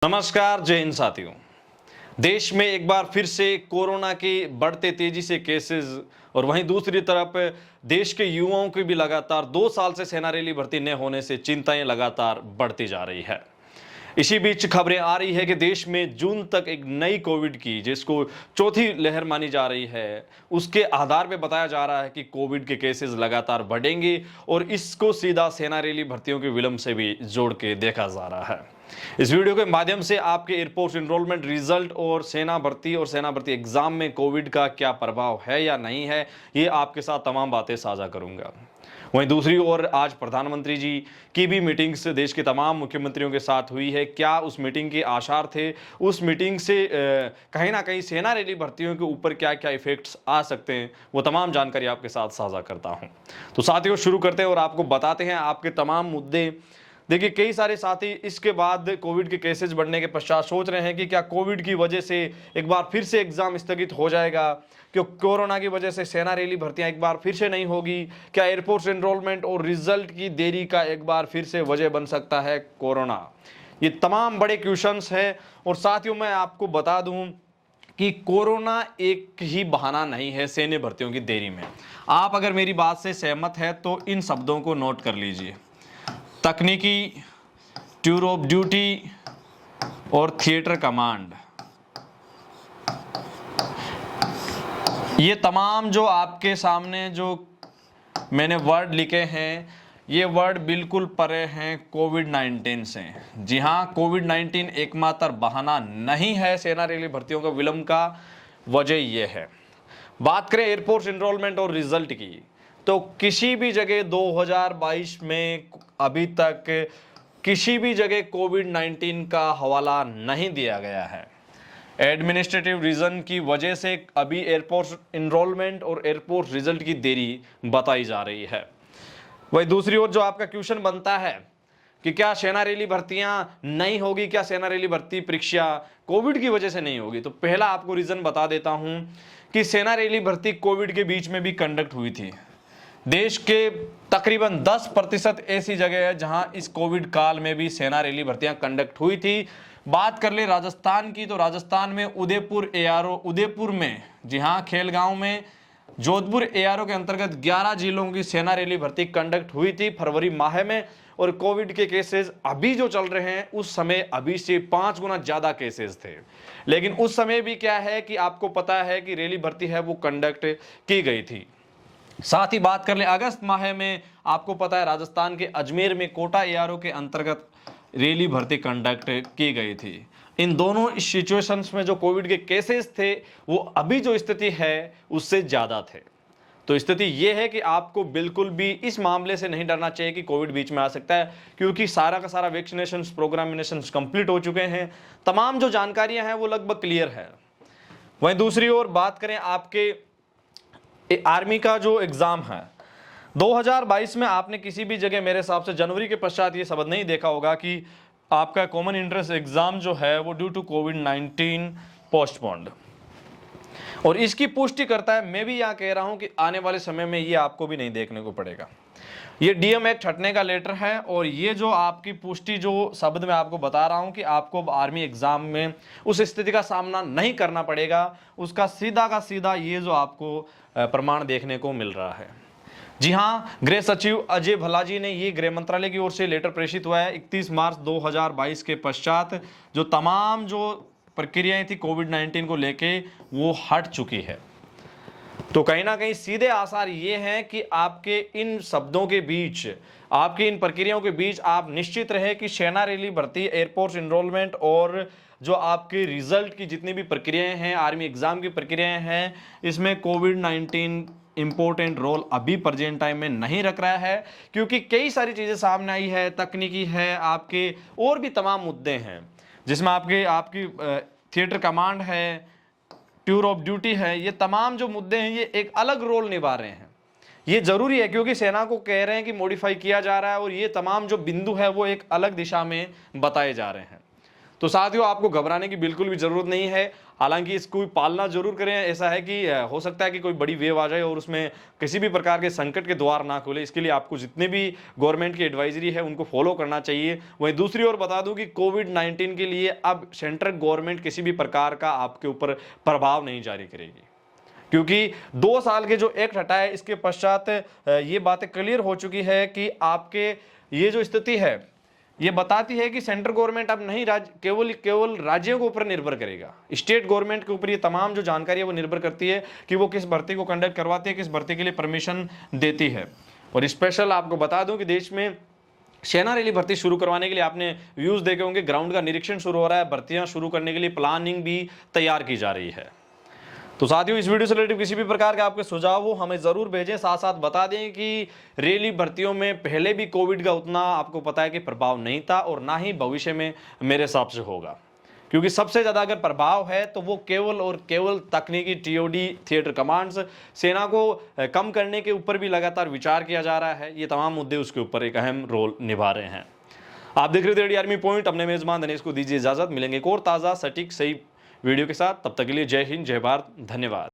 नमस्कार, जय हिंद साथियों। देश में एक बार फिर से कोरोना के बढ़ते तेजी से केसेस और वहीं दूसरी तरफ देश के युवाओं की भी लगातार 2 साल से सेना रैली भर्ती न होने से चिंताएं लगातार बढ़ती जा रही है। इसी बीच खबरें आ रही है कि देश में जून तक एक नई कोविड की, जिसको चौथी लहर मानी जा रही है, उसके आधार पे बताया जा रहा है कि कोविड के केसेस लगातार बढ़ेंगे और इसको सीधा सेना रैली भर्तियों के विलंब से भी जोड़ के देखा जा रहा है। इस वीडियो के माध्यम से आपके एयरफोर्स एनरोलमेंट रिजल्ट और सेना भर्ती एग्जाम में कोविड का क्या प्रभाव है या नहीं है, ये आपके साथ तमाम बातें साझा करूंगा। वहीं दूसरी ओर आज प्रधानमंत्री जी की भी मीटिंग्स देश के तमाम मुख्यमंत्रियों के साथ हुई है। क्या उस मीटिंग के आसार थे? उस मीटिंग से कहीं ना कहीं सेना रैली भर्तियों के ऊपर क्या क्या इफेक्ट्स आ सकते हैं, वो तमाम जानकारी आपके साथ साझा करता हूं। तो साथियों, शुरू करते हैं और आपको बताते हैं आपके तमाम मुद्दे। देखिए, कई सारे साथी इसके बाद कोविड के केसेस बढ़ने के पश्चात सोच रहे हैं कि क्या कोविड की वजह से एक बार फिर से एग्जाम स्थगित हो जाएगा, क्यों कोरोना की वजह से सेना रैली भर्तियां एक बार फिर से नहीं होगी, क्या एयरफोर्स एनरोलमेंट और रिजल्ट की देरी का एक बार फिर से वजह बन सकता है कोरोना। ये तमाम बड़े क्वेश्चंस हैं। और साथियों, मैं आपको बता दूं कि कोरोना एक ही बहाना नहीं है सैन्य भर्तियों की देरी में। आप अगर मेरी बात से सहमत है तो इन शब्दों को नोट कर लीजिए: तकनीकी, टूर ऑफ ड्यूटी और थिएटर कमांड। ये तमाम जो आपके सामने जो मैंने वर्ड लिखे हैं, ये वर्ड बिल्कुल परे हैं कोविड-19 से। जी हाँ, कोविड-19 एकमात्र बहाना नहीं है सेना रैली भर्तियों का विलंब का। वजह ये है, बात करें एयरफोर्स एनरोलमेंट और रिजल्ट की, तो किसी भी जगह 2022 में अभी तक किसी भी जगह कोविड-19 का हवाला नहीं दिया गया है। एडमिनिस्ट्रेटिव रीजन की वजह से अभी एयरफोर्स एनरोलमेंट और एयरफोर्स रिजल्ट की देरी बताई जा रही है। वही दूसरी ओर जो आपका क्वेश्चन बनता है कि क्या सेना रैली भर्तियां नहीं होगी, क्या सेना रैली भर्ती परीक्षा कोविड की वजह से नहीं होगी, तो पहला आपको रीजन बता देता हूं कि सेना रैली भर्ती कोविड के बीच में भी कंडक्ट हुई थी। देश के तकरीबन 10% ऐसी जगह है जहां इस कोविड काल में भी सेना रैली भर्तियां कंडक्ट हुई थी। बात कर ले राजस्थान की, तो राजस्थान में उदयपुर एआरओ, उदयपुर में, जी हां, खेलगांव में, जोधपुर एआरओ के अंतर्गत 11 जिलों की सेना रैली भर्ती कंडक्ट हुई थी फरवरी माह में। और कोविड के केसेस अभी जो चल रहे हैं, उस समय अभी से 5 गुना ज्यादा केसेस थे। लेकिन उस समय भी क्या है कि आपको पता है कि रैली भर्ती है वो कंडक्ट की गई थी। साथ ही बात कर ले अगस्त माह में, आपको पता है राजस्थान के अजमेर में कोटा एआरओ के अंतर्गत रैली भर्ती कंडक्ट की गई थी। इन दोनों सिचुएशंस में जो कोविड के केसेस थे, वो अभी जो स्थिति है उससे ज्यादा थे। तो स्थिति ये है कि आपको बिल्कुल भी इस मामले से नहीं डरना चाहिए कि कोविड बीच में आ सकता है, क्योंकि सारा का सारा वैक्सीनेशन प्रोग्रामिनेशन कंप्लीट हो चुके हैं। तमाम जो जानकारियां हैं वो लगभग क्लियर है। वहीं दूसरी ओर बात करें आपके आर्मी का जो एग्जाम है 2022 में, आपने किसी भी जगह मेरे हिसाब से जनवरी के पश्चात ये शब्द नहीं देखा होगा कि आपका कॉमन इंट्रेंस एग्जाम जो है वो ड्यू टू कोविड-19 पोस्टपोन्ड। और इसकी पुष्टि करता है, मैं भी यहाँ कह रहा हूं कि आने वाले समय में ये आपको भी नहीं देखने को पड़ेगा। ये डीएम एक्ट हटने का लेटर है और ये जो आपकी पुष्टि जो शब्द मैं आपको बता रहा हूं कि आपको आर्मी एग्जाम में उस स्थिति का सामना नहीं करना पड़ेगा, उसका सीधा का सीधा ये जो आपको प्रमाण देखने को मिल रहा है। जी हाँ, गृह सचिव अजय भल्ला जी ने, ये गृह मंत्रालय की ओर से लेटर प्रेषित हुआ है 31 मार्च 2022 के पश्चात। जो तमाम जो प्रक्रियाएं थी कोविड-19 को लेके, वो हट चुकी है। तो कहीं ना कहीं सीधे आसार ये हैं कि आपके इन शब्दों के बीच, आपकी इन प्रक्रियाओं के बीच आप निश्चित रहे कि सेना रैली भर्ती, एयरफोर्स एनरोलमेंट और जो आपके रिजल्ट की जितनी भी प्रक्रियाएं हैं, आर्मी एग्जाम की प्रक्रियाएं हैं, इसमें कोविड-19 इंपॉर्टेंट रोल अभी प्रेजेंट टाइम में नहीं रख रहा है, क्योंकि कई सारी चीजें सामने आई है, तकनीकी है, आपके और भी तमाम मुद्दे हैं, जिसमें आपकी थिएटर कमांड है, टूर ऑफ ड्यूटी है। ये तमाम जो मुद्दे हैं ये एक अलग रोल निभा रहे हैं। ये जरूरी है क्योंकि सेना को कह रहे हैं कि मॉडिफाई किया जा रहा है और ये तमाम जो बिंदु है वो एक अलग दिशा में बताए जा रहे हैं। तो साथियों आपको घबराने की बिल्कुल भी जरूरत नहीं है। हालांकि इसको पालना जरूर करें। ऐसा है कि हो सकता है कि कोई बड़ी वेव आ जाए और उसमें किसी भी प्रकार के संकट के द्वार ना खोले। इसके लिए आपको जितने भी गवर्नमेंट की एडवाइजरी है उनको फॉलो करना चाहिए। वहीं दूसरी ओर बता दूं कि कोविड-19 के लिए अब सेंट्रल गवर्नमेंट किसी भी प्रकार का आपके ऊपर प्रभाव नहीं जारी करेगी, क्योंकि 2 साल के जो एक्ट हटाए इसके पश्चात ये बातें क्लियर हो चुकी है कि आपके ये जो स्थिति है ये बताती है कि सेंट्रल गवर्नमेंट अब नहीं केवल राज्यों के ऊपर निर्भर करेगा। स्टेट गवर्नमेंट के ऊपर ये तमाम जो जानकारी है वो निर्भर करती है कि वो किस भर्ती को कंडक्ट करवाती है, किस भर्ती के लिए परमिशन देती है। और स्पेशल आपको बता दूं कि देश में सेना रैली भर्ती शुरू करवाने के लिए आपने व्यूज देखे होंगे, ग्राउंड का निरीक्षण शुरू हो रहा है, भर्तियां शुरू करने के लिए प्लानिंग भी तैयार की जा रही है। तो साथियों इस वीडियो से रिलेटेड किसी भी प्रकार के आपके सुझाव हो हमें जरूर भेजें। साथ साथ बता दें कि रैली भर्तियों में पहले भी कोविड का उतना आपको पता है कि प्रभाव नहीं था और ना ही भविष्य में मेरे हिसाब से होगा, क्योंकि सबसे ज्यादा अगर प्रभाव है तो वो केवल और केवल तकनीकी टीओडी थिएटर कमांड्स, सेना को कम करने के ऊपर भी लगातार विचार किया जा रहा है। ये तमाम मुद्दे उसके ऊपर एक अहम रोल निभा रहे हैं। आप देख रहे थे रेडी आर्मी पॉइंट। अपने मेजबान दिनेश को दीजिए इजाजत। मिलेंगे एक और ताज़ा सटीक सही वीडियो के साथ। तब तक के लिए जय हिंद, जय भारत, धन्यवाद।